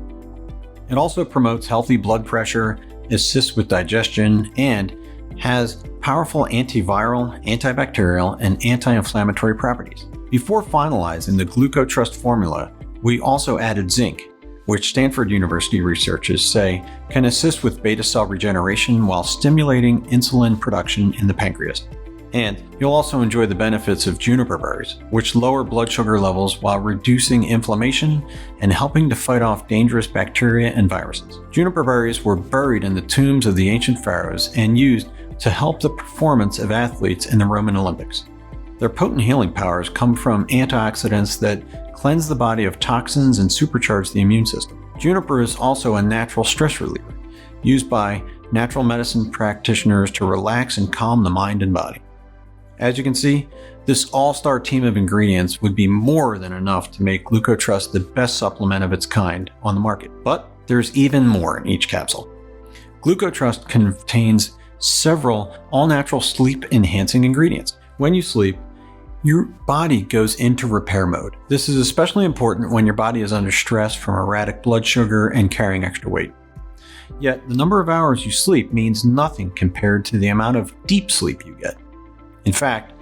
It also promotes healthy blood pressure, assists with digestion, and has powerful antiviral, antibacterial, and anti-inflammatory properties. Before finalizing the GlucoTrust formula, we also added zinc, which Stanford University researchers say can assist with beta cell regeneration while stimulating insulin production in the pancreas. And you'll also enjoy the benefits of juniper berries, which lower blood sugar levels while reducing inflammation and helping to fight off dangerous bacteria and viruses. Juniper berries were buried in the tombs of the ancient pharaohs and used to help the performance of athletes in the Roman Olympics. Their potent healing powers come from antioxidants that cleanse the body of toxins and supercharge the immune system. Juniper is also a natural stress reliever, used by natural medicine practitioners to relax and calm the mind and body. As you can see, this all-star team of ingredients would be more than enough to make GlucoTrust the best supplement of its kind on the market. But there's even more in each capsule. GlucoTrust contains several all-natural sleep-enhancing ingredients. When you sleep, your body goes into repair mode. This is especially important when your body is under stress from erratic blood sugar and carrying extra weight. Yet, the number of hours you sleep means nothing compared to the amount of deep sleep you get. In fact,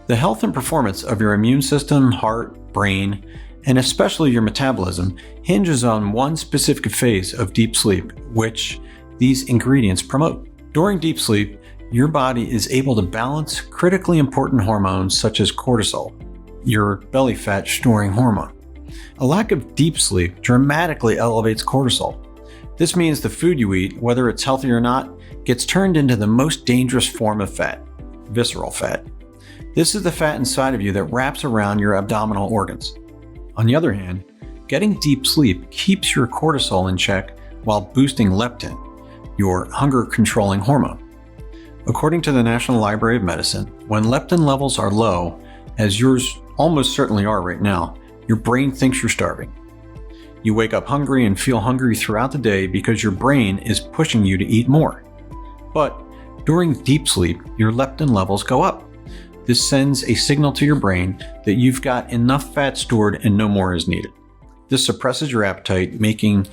the health and performance of your immune system, heart, brain, and especially your metabolism hinges on one specific phase of deep sleep, which these ingredients promote. During deep sleep, your body is able to balance critically important hormones such as cortisol, your belly fat storing hormone. A lack of deep sleep dramatically elevates cortisol. This means the food you eat, whether it's healthy or not, gets turned into the most dangerous form of fat, visceral fat. This is the fat inside of you that wraps around your abdominal organs. On the other hand, getting deep sleep keeps your cortisol in check while boosting leptin, your hunger-controlling hormone. According to the National Library of Medicine, when leptin levels are low, as yours almost certainly are right now, your brain thinks you're starving. You wake up hungry and feel hungry throughout the day because your brain is pushing you to eat more. But during deep sleep, your leptin levels go up. This sends a signal to your brain that you've got enough fat stored and no more is needed. This suppresses your appetite, making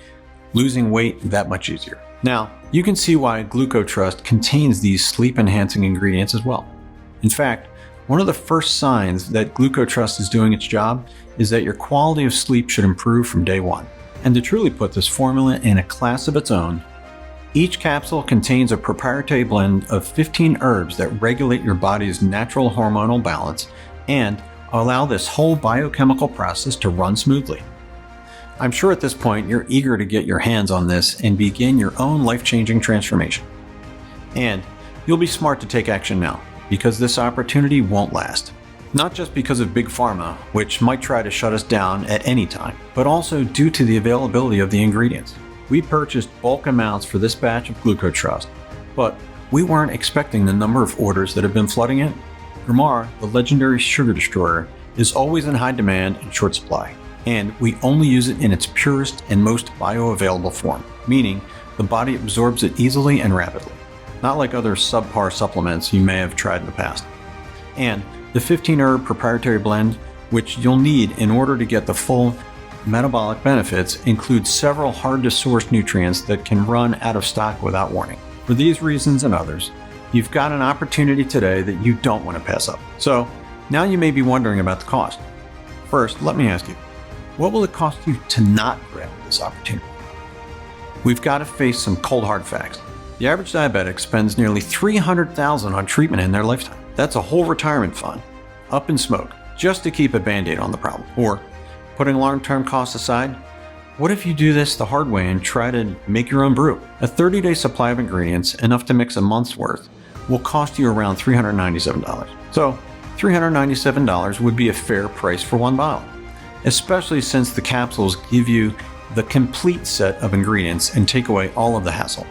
losing weight that much easier. Now, you can see why GlucoTrust contains these sleep-enhancing ingredients as well. In fact, one of the first signs that GlucoTrust is doing its job is that your quality of sleep should improve from day one. And to truly put this formula in a class of its own, each capsule contains a proprietary blend of 15 herbs that regulate your body's natural hormonal balance and allow this whole biochemical process to run smoothly. I'm sure at this point you're eager to get your hands on this and begin your own life-changing transformation. And you'll be smart to take action now, because this opportunity won't last. Not just because of Big Pharma, which might try to shut us down at any time, but also due to the availability of the ingredients. We purchased bulk amounts for this batch of GlucoTrust, but we weren't expecting the number of orders that have been flooding in. Gramar, the legendary sugar destroyer, is always in high demand and short supply, and we only use it in its purest and most bioavailable form, meaning the body absorbs it easily and rapidly, not like other subpar supplements you may have tried in the past. And the 15 herb proprietary blend, which you'll need in order to get the full metabolic benefits, includes several hard-to-source nutrients that can run out of stock without warning. For these reasons and others, you've got an opportunity today that you don't want to pass up. So, now you may be wondering about the cost. First, let me ask you, what will it cost you to not grab this opportunity? We've got to face some cold hard facts. The average diabetic spends nearly $300,000 on treatment in their lifetime. That's a whole retirement fund, up in smoke, just to keep a Band-Aid on the problem. Or, putting long-term costs aside, what if you do this the hard way and try to make your own brew? A 30-day supply of ingredients, enough to mix a month's worth, will cost you around $397. So, $397 would be a fair price for one bottle, especially since the capsules give you the complete set of ingredients and take away all of the hassle.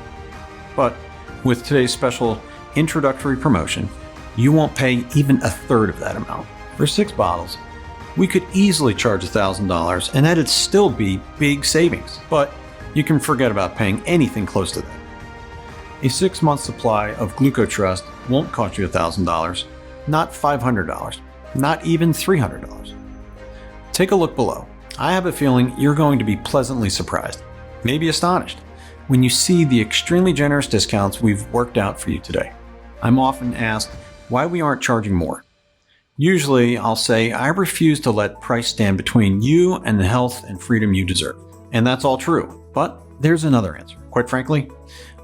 But with today's special introductory promotion, you won't pay even a third of that amount. For 6 bottles, we could easily charge $1,000 and that'd still be big savings. But you can forget about paying anything close to that. A 6-month supply of GlucoTrust won't cost you $1,000, not $500, not even $300. Take a look below. I have a feeling you're going to be pleasantly surprised, maybe astonished, when you see the extremely generous discounts we've worked out for you today. I'm often asked why we aren't charging more. Usually, I'll say I refuse to let price stand between you and the health and freedom you deserve. And that's all true. But there's another answer. Quite frankly,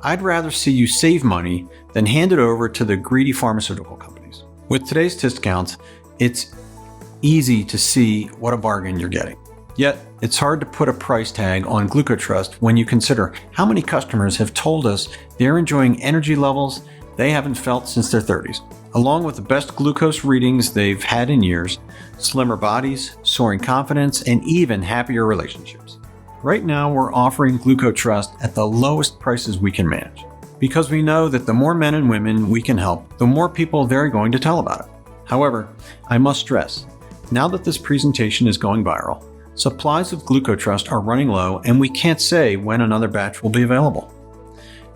I'd rather see you save money than hand it over to the greedy pharmaceutical companies. With today's discounts, it's easy to see what a bargain you're getting. Yet, it's hard to put a price tag on GlucoTrust when you consider how many customers have told us they're enjoying energy levels they haven't felt since their 30s, along with the best glucose readings they've had in years, slimmer bodies, soaring confidence, and even happier relationships. Right now, we're offering GlucoTrust at the lowest prices we can manage, because we know that the more men and women we can help, the more people they're going to tell about it. However, I must stress, now that this presentation is going viral, supplies of GlucoTrust are running low and we can't say when another batch will be available.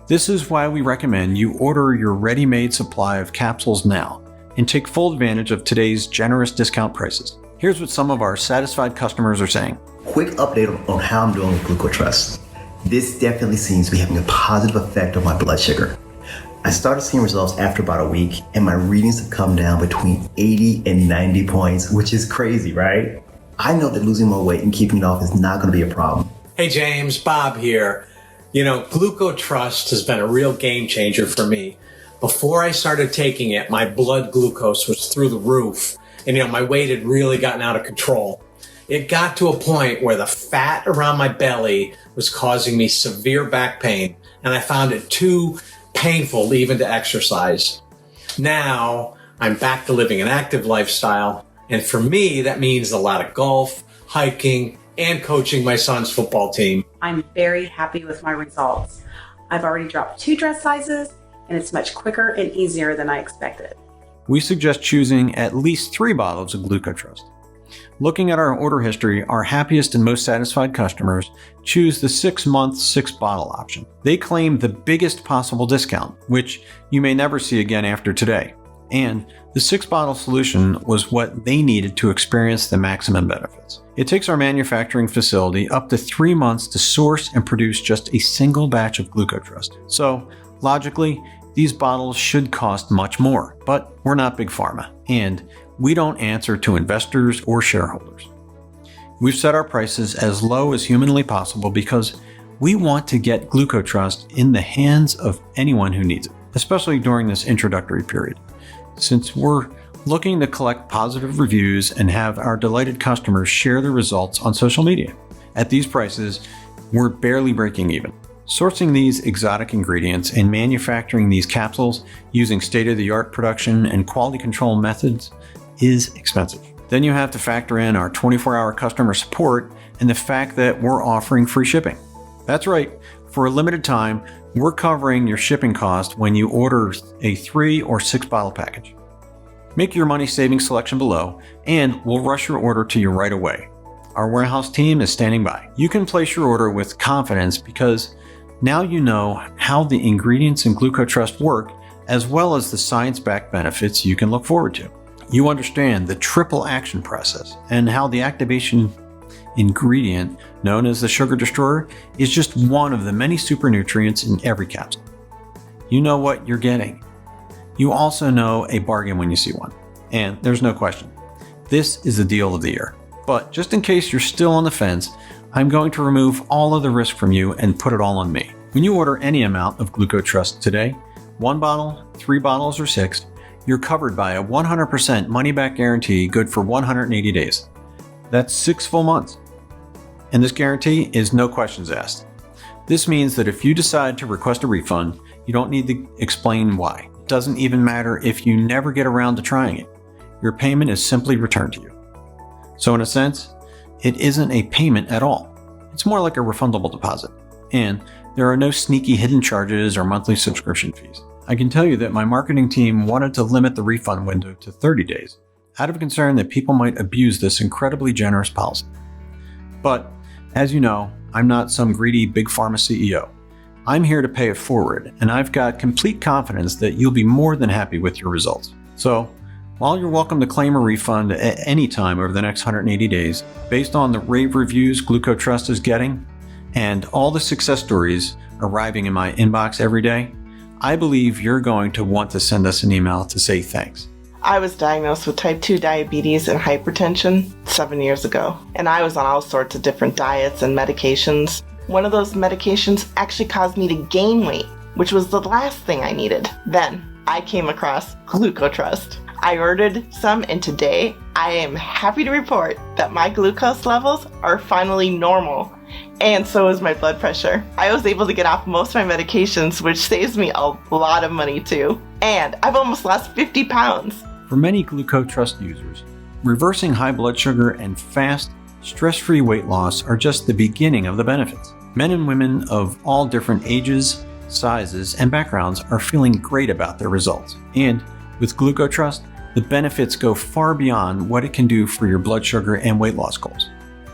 This is why we recommend you order your ready-made supply of capsules now and take full advantage of today's generous discount prices. Here's what some of our satisfied customers are saying. Quick update on how I'm doing with GlucoTrust. This definitely seems to be having a positive effect on my blood sugar. I started seeing results after about a week, and my readings have come down between 80 and 90 points, which is crazy, right? I know that losing more weight and keeping it off is not going to be a problem. Hey James, Bob here. You know, GlucoTrust has been a real game changer for me. Before I started taking it, my blood glucose was through the roof, and my weight had really gotten out of control. It got to a point where the fat around my belly was causing me severe back pain, and I found it too painful even to exercise. Now I'm back to living an active lifestyle, and for me that means a lot of golf, hiking, and coaching my son's football team. I'm very happy with my results. I've already dropped 2 dress sizes, and it's much quicker and easier than I expected. We suggest choosing at least 3 bottles of GlucoTrust. Looking at our order history, our happiest and most satisfied customers choose the 6-month 6-bottle option. They claim the biggest possible discount, which you may never see again after today. And the 6-bottle solution was what they needed to experience the maximum benefits. It takes our manufacturing facility up to 3 months to source and produce just a single batch of GlucoTrust. So, logically, these bottles should cost much more, but we're not Big Pharma, and we don't answer to investors or shareholders. We've set our prices as low as humanly possible because we want to get GlucoTrust in the hands of anyone who needs it, especially during this introductory period. Since we're looking to collect positive reviews and have our delighted customers share the results on social media. At these prices, we're barely breaking even. Sourcing these exotic ingredients and manufacturing these capsules using state-of-the-art production and quality control methods is expensive. Then you have to factor in our 24-hour customer support and the fact that we're offering free shipping. That's right, for a limited time, we're covering your shipping cost when you order a 3 or 6 bottle package. Make your money-saving selection below, and we'll rush your order to you right away. Our warehouse team is standing by. You can place your order with confidence because now you know how the ingredients in GlucoTrust work, as well as the science-backed benefits you can look forward to. You understand the triple action process and how the activation ingredient, known as the sugar destroyer, is just one of the many super nutrients in every capsule. You know what you're getting. You also know a bargain when you see one. And there's no question, this is the deal of the year. But just in case you're still on the fence, I'm going to remove all of the risk from you and put it all on me. When you order any amount of GlucoTrust today, 1 bottle, 3 bottles, or 6, you're covered by a 100% money-back guarantee good for 180 days. That's 6 full months. And this guarantee is no questions asked. This means that if you decide to request a refund, you don't need to explain why. It doesn't even matter if you never get around to trying it. Your payment is simply returned to you. So in a sense, it isn't a payment at all. It's more like a refundable deposit. And there are no sneaky hidden charges or monthly subscription fees. I can tell you that my marketing team wanted to limit the refund window to 30 days, out of concern that people might abuse this incredibly generous policy. But, as you know, I'm not some greedy big pharma CEO. I'm here to pay it forward, and I've got complete confidence that you'll be more than happy with your results. So, while you're welcome to claim a refund at any time over the next 180 days, based on the rave reviews GlucoTrust is getting, and all the success stories arriving in my inbox every day, I believe you're going to want to send us an email to say thanks. I was diagnosed with type 2 diabetes and hypertension 7 years ago, and I was on all sorts of different diets and medications. One of those medications actually caused me to gain weight, which was the last thing I needed. Then I came across GlucoTrust. I ordered some, and today I am happy to report that my glucose levels are finally normal. And so is my blood pressure. I was able to get off most of my medications, which saves me a lot of money too. And I've almost lost 50 pounds. For many GlucoTrust users, reversing high blood sugar and fast, stress-free weight loss are just the beginning of the benefits. Men and women of all different ages, sizes, and backgrounds are feeling great about their results. And with GlucoTrust, the benefits go far beyond what it can do for your blood sugar and weight loss goals.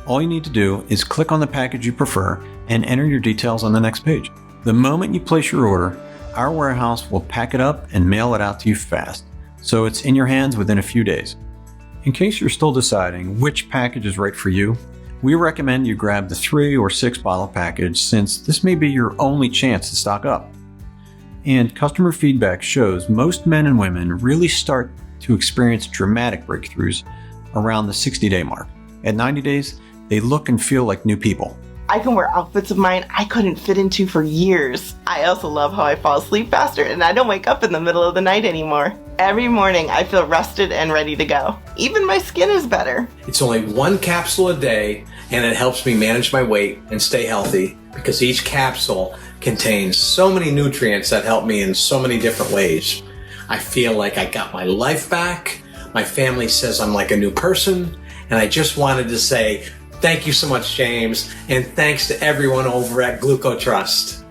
All you need to do is click on the package you prefer and enter your details on the next page. The moment you place your order, our warehouse will pack it up and mail it out to you fast, so it's in your hands within a few days. In case you're still deciding which package is right for you, We recommend you grab the 3 or 6 bottle package since this may be your only chance to stock up. And customer feedback shows most men and women really start to experience dramatic breakthroughs around the 60-day mark. At 90 days, they look and feel like new people. I can wear outfits of mine I couldn't fit into for years. I also love how I fall asleep faster and I don't wake up in the middle of the night anymore. Every morning I feel rested and ready to go. Even my skin is better. It's only 1 capsule a day, and it helps me manage my weight and stay healthy because each capsule contains so many nutrients that help me in so many different ways. I feel like I got my life back. My family says I'm like a new person, and I just wanted to say thank you so much, James, and thanks to everyone over at GlucoTrust.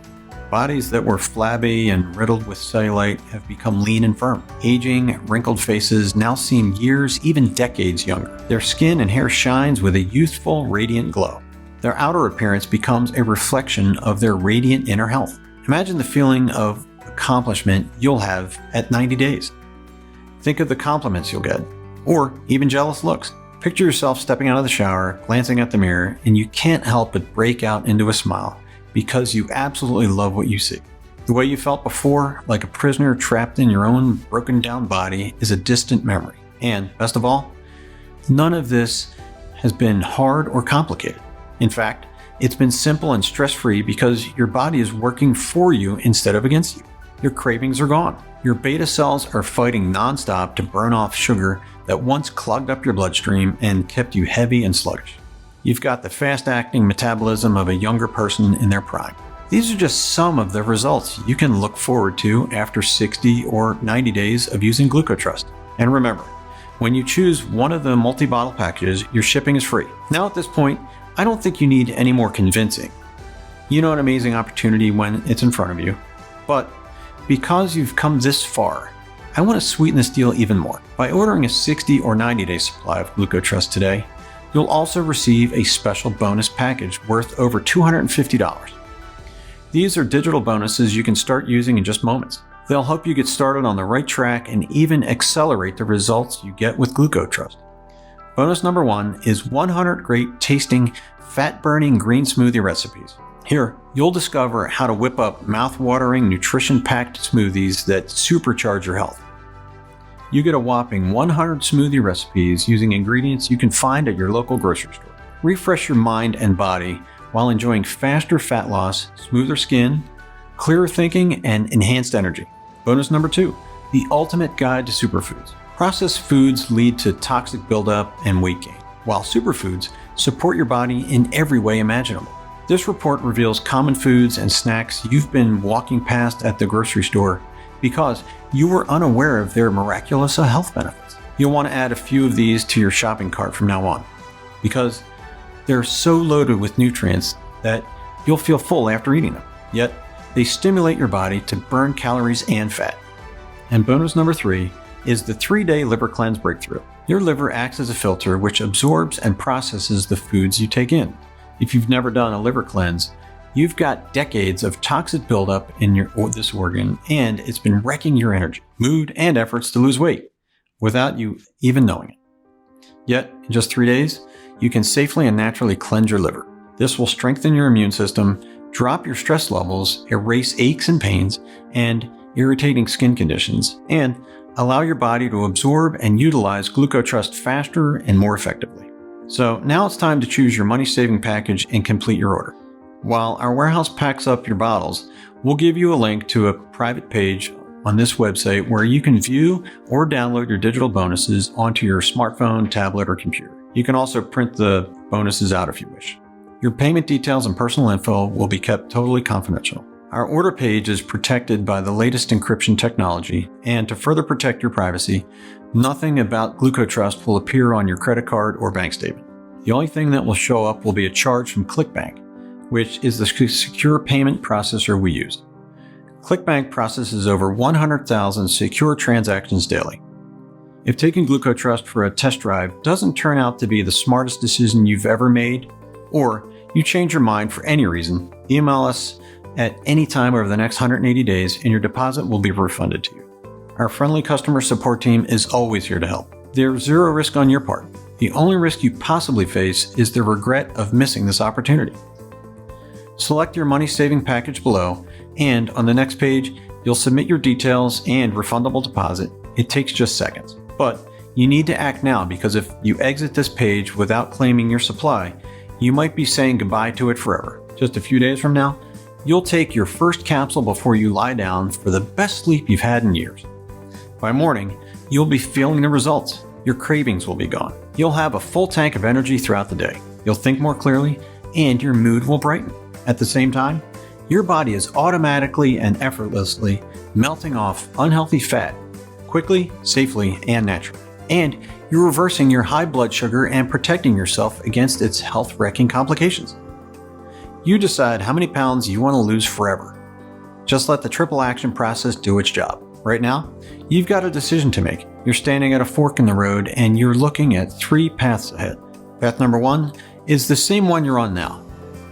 Bodies that were flabby and riddled with cellulite have become lean and firm. Aging, wrinkled faces now seem years, even decades younger. Their skin and hair shines with a youthful, radiant glow. Their outer appearance becomes a reflection of their radiant inner health. Imagine the feeling of accomplishment you'll have at 90 days. Think of the compliments you'll get, or even jealous looks. Picture yourself stepping out of the shower, glancing at the mirror, and you can't help but break out into a smile because you absolutely love what you see. The way you felt before, like a prisoner trapped in your own broken down body, is a distant memory. And best of all, none of this has been hard or complicated. In fact, it's been simple and stress-free because your body is working for you instead of against you. Your cravings are gone. Your beta cells are fighting nonstop to burn off sugar that once clogged up your bloodstream and kept you heavy and sluggish. You've got the fast-acting metabolism of a younger person in their prime. These are just some of the results you can look forward to after 60 or 90 days of using GlucoTrust. And remember, when you choose one of the multi-bottle packages, your shipping is free. Now at this point, I don't think you need any more convincing. You know an amazing opportunity when it's in front of you. But because you've come this far, I want to sweeten this deal even more. By ordering a 60 or 90-day supply of GlucoTrust today, you'll also receive a special bonus package worth over $250. These are digital bonuses you can start using in just moments. They'll help you get started on the right track and even accelerate the results you get with GlucoTrust. Bonus number 1 is 100 great tasting, fat-burning green smoothie recipes. Here, you'll discover how to whip up mouth-watering, nutrition-packed smoothies that supercharge your health. You get a whopping 100 smoothie recipes using ingredients you can find at your local grocery store. Refresh your mind and body while enjoying faster fat loss, smoother skin, clearer thinking, and enhanced energy. Bonus number 2, the ultimate guide to superfoods. Processed foods lead to toxic buildup and weight gain, while superfoods support your body in every way imaginable. This report reveals common foods and snacks you've been walking past at the grocery store because you were unaware of their miraculous health benefits. You'll want to add a few of these to your shopping cart from now on because they're so loaded with nutrients that you'll feel full after eating them. Yet, they stimulate your body to burn calories and fat. And bonus number 3 is the 3-day liver cleanse breakthrough. Your liver acts as a filter which absorbs and processes the foods you take in. If you've never done a liver cleanse, you've got decades of toxic buildup in this organ, and it's been wrecking your energy, mood, and efforts to lose weight without you even knowing it. Yet, in just 3 days, you can safely and naturally cleanse your liver. This will strengthen your immune system, drop your stress levels, erase aches and pains, and irritating skin conditions, and allow your body to absorb and utilize GlucoTrust faster and more effectively. So now it's time to choose your money-saving package and complete your order. While our warehouse packs up your bottles, we'll give you a link to a private page on this website where you can view or download your digital bonuses onto your smartphone, tablet, or computer. You can also print the bonuses out if you wish. Your payment details and personal info will be kept totally confidential. Our order page is protected by the latest encryption technology, and to further protect your privacy, nothing about GlucoTrust will appear on your credit card or bank statement. The only thing that will show up will be a charge from ClickBank, which is the secure payment processor we use. ClickBank processes over 100,000 secure transactions daily. If taking GlucoTrust for a test drive doesn't turn out to be the smartest decision you've ever made, or you change your mind for any reason, email us at any time over the next 180 days and your deposit will be refunded to you. Our friendly customer support team is always here to help. There's zero risk on your part. The only risk you possibly face is the regret of missing this opportunity. Select your money saving package below, and on the next page, you'll submit your details and refundable deposit. It takes just seconds. But you need to act now, because if you exit this page without claiming your supply, you might be saying goodbye to it forever. Just a few days from now, you'll take your first capsule before you lie down for the best sleep you've had in years. By morning, you'll be feeling the results. Your cravings will be gone. You'll have a full tank of energy throughout the day. You'll think more clearly, and your mood will brighten. At the same time, your body is automatically and effortlessly melting off unhealthy fat quickly, safely, and naturally. And you're reversing your high blood sugar and protecting yourself against its health-wrecking complications. You decide how many pounds you want to lose forever. Just let the triple action process do its job. Right now, you've got a decision to make. You're standing at a fork in the road and you're looking at 3 paths ahead. Path number 1 is the same one you're on now.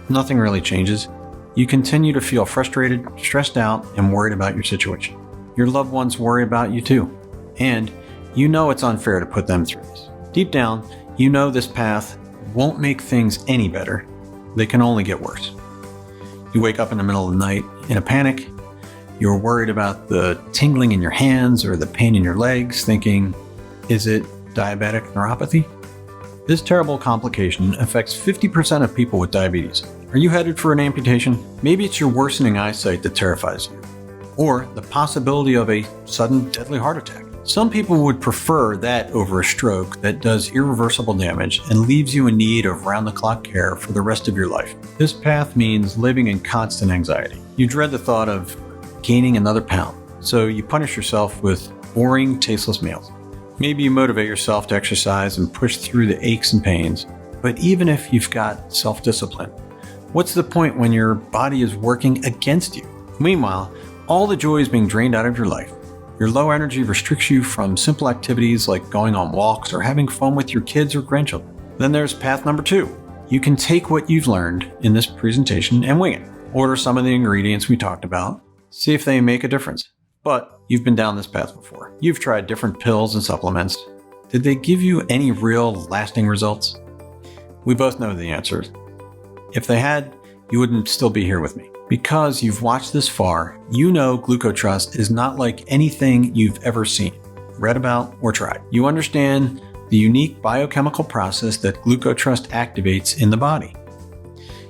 Nothing really changes. You continue to feel frustrated, stressed out, and worried about your situation. Your loved ones worry about you too. And you know it's unfair to put them through this. Deep down, you know this path won't make things any better. They can only get worse. You wake up in the middle of the night in a panic. You're worried about the tingling in your hands or the pain in your legs, thinking, is it diabetic neuropathy? This terrible complication affects 50% of people with diabetes. Are you headed for an amputation? Maybe it's your worsening eyesight that terrifies you, or the possibility of a sudden deadly heart attack. Some people would prefer that over a stroke that does irreversible damage and leaves you in need of round-the-clock care for the rest of your life. This path means living in constant anxiety. You dread the thought of gaining another pound, so you punish yourself with boring, tasteless meals. Maybe you motivate yourself to exercise and push through the aches and pains, but even if you've got self-discipline, what's the point when your body is working against you? Meanwhile, all the joy is being drained out of your life. Your low energy restricts you from simple activities like going on walks or having fun with your kids or grandchildren. Then there's path number 2. You can take what you've learned in this presentation and wing it. Order some of the ingredients we talked about. See if they make a difference. But you've been down this path before. You've tried different pills and supplements. Did they give you any real lasting results? We both know the answers. If they had, you wouldn't still be here with me. Because you've watched this far, you know GlucoTrust is not like anything you've ever seen, read about, or tried. You understand the unique biochemical process that GlucoTrust activates in the body.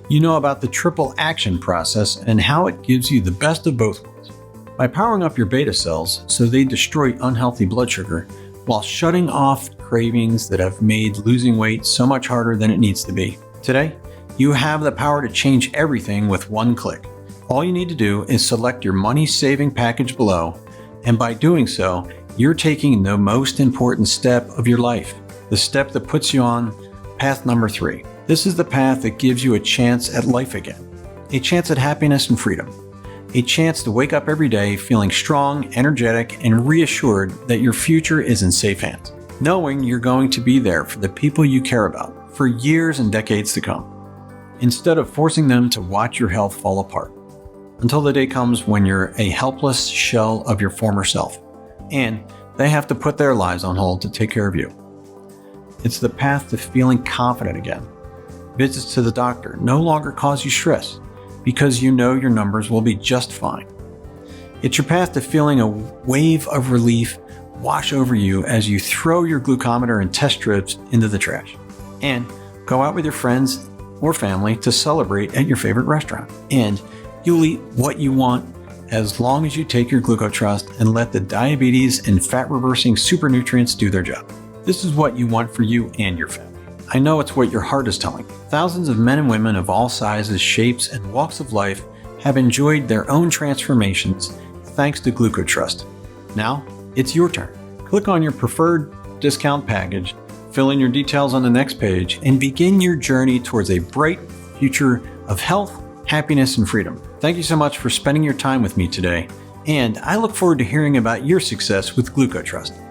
You know about the triple action process and how it gives you the best of both worlds. By powering up your beta cells so they destroy unhealthy blood sugar while shutting off cravings that have made losing weight so much harder than it needs to be. Today, you have the power to change everything with one click. All you need to do is select your money-saving package below, and by doing so, you're taking the most important step of your life, the step that puts you on path number 3. This is the path that gives you a chance at life again, a chance at happiness and freedom, a chance to wake up every day feeling strong, energetic, and reassured that your future is in safe hands, knowing you're going to be there for the people you care about for years and decades to come, instead of forcing them to watch your health fall apart, until the day comes when you're a helpless shell of your former self, and they have to put their lives on hold to take care of you. It's the path to feeling confident again. Visits to the doctor no longer cause you stress because you know your numbers will be just fine. It's your path to feeling a wave of relief wash over you as you throw your glucometer and test strips into the trash and go out with your friends or family to celebrate at your favorite restaurant. And you'll eat what you want as long as you take your GlucoTrust and let the diabetes and fat-reversing super nutrients do their job. This is what you want for you and your family. I know it's what your heart is telling you. Thousands of men and women of all sizes, shapes, and walks of life have enjoyed their own transformations thanks to GlucoTrust. Now, it's your turn. Click on your preferred discount package, fill in your details on the next page, and begin your journey towards a bright future of health, happiness, and freedom. Thank you so much for spending your time with me today, and I look forward to hearing about your success with GlucoTrust.